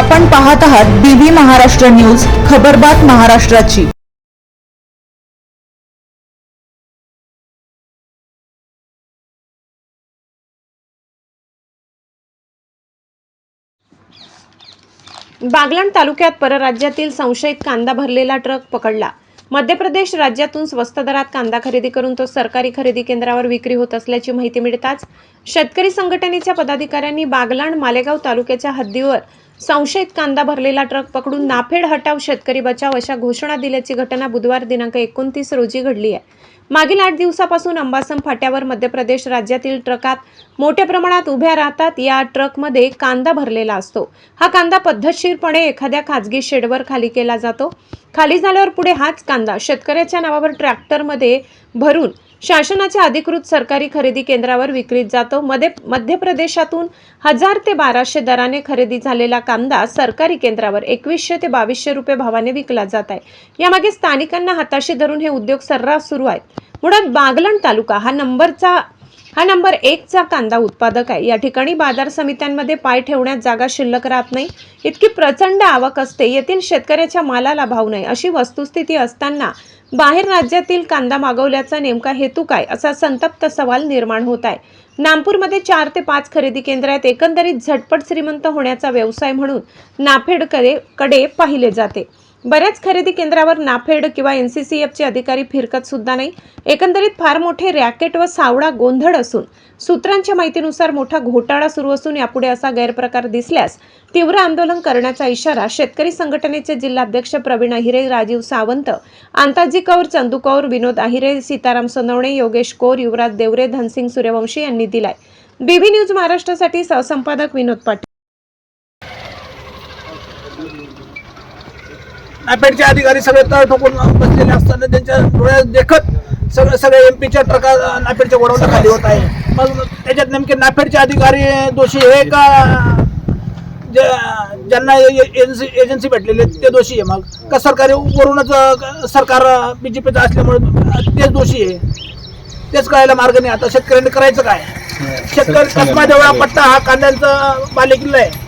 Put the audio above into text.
आपण पाहत आहात बीबी महाराष्ट्र न्यूज, खबरबात महाराष्ट्राची। बागलाण तालुक्यात परराज्यातील संशयित कांदा भरलेला ट्रक पकडला। मध्य प्रदेश राज्यातून स्वस्त दरात कांदा खरेदी करून तो सरकारी खरेदी केंद्रावर विक्री होत असल्याची माहिती मिळताच शेतकरी संघटनेच्या पदाधिकाऱ्यांनी बागलाण मालेगाव तालुक्याच्या हद्दीवर संशयित कांदा भरलेला ट्रक पकडून नाफेड हटाव शेतकरी बचाव अशा घोषणा दिल्याची घटना बुधवार दिनांक 29 रोजी घडली आहे। मागील 8 दिवसापासून अंबासम फाट्यावर मध्य प्रदेश राज्यातील ट्रकात मोठ्या प्रमाणात उभ्या राहतात। या ट्रकमध्ये कांदा भरलेला असतो। हा कांदा पद्धतशीरपणे एखाद्या खाजगी शेडवर खाली केला जातो। खाली झाल्यावर पुढे हाच कांदा शेतकऱ्याच्या नावावर ट्रॅक्टरमध्ये भरून शासनाच्या अधिकृत सरकारी खरेदी केंद्रावर विक्रीत जातो। मध्य प्रदेशातून 1000 ते 1200 दराने खरेदी झालेला कांदा सरकारी केंद्रावर 2100 ते 2200 रुपये भावाने विकला जात आहे। यामागे स्थानिकांना हाताशी धरून हे उद्योग सर्रास सुरू आहेत। मुळात बागलाण तालुका हा नंबर 1 चा कांदा उत्पादक आहे। या ठिकाणी बाजार समित्यांमध्ये पाय ठेवण्यात जागा शिल्लक राहत नाही, इतकी प्रचंड आवक असते। येथील शेतकऱ्याच्या मालाला भाव नाही अशी वस्तुस्थिती असताना बाहेर राज्यातील कांदा मागवल्याचा नेमका हेतू काय असा संतप्त सवाल निर्माण होत आहे। नागपूरमध्ये 4 ते 5 खरेदी केंद्र आहेत। एकंदरीत झटपट श्रीमंत होण्याचा व्यवसाय म्हणून नाफेडकडे पाहिले जाते। बऱ्याच खरेदी केंद्रावर नाफेड किंवा NCCFचे अधिकारी फिरकत सुद्धा नाही। एकंदरीत फार मोठे रॅकेट व सावळा गोंधळ असून सूत्रांच्या माहितीनुसार मोठा घोटाळा सुरू असून यापुढे असा गैरप्रकार दिसल्यास तीव्र आंदोलन करण्याचा इशारा शेतकरी संघटनेचे जिल्हाध्यक्ष प्रवीण अहिरे, राजीव सावंत, अंताजी कौर, चंदू कौर, विनोद अहिरे, सीताराम सोनवणे, योगेश कौर, युवराज देवरे, धनसिंग सूर्यवंशी यांनी दिलाय। बीबी न्यूज महाराष्ट्रासाठी सहसंपादक विनोद पाटील। नाफेडचे अधिकारी सगळे तळ ठोकून बसलेले असताना त्यांच्या डोळ्यात देखत सगळे MP च्या ट्रका नाफेडच्या गोडाऊनला खाली होत आहे। मग त्याच्यात नेमके नाफेडचे अधिकारी दोषी आहे का ज्यांना एजन्सी भेटलेले ते दोषी आहे? मग का सरकारी वरूनच सरकार BJPचं असल्यामुळे तेच दोषी आहे? तेच कळायला मार्ग नाही। आता शेतकऱ्यांनी करायचं काय? शेतकरी कसमा देवळा पट्टा हा कांद्यांचा बालेकिल्ला आहे।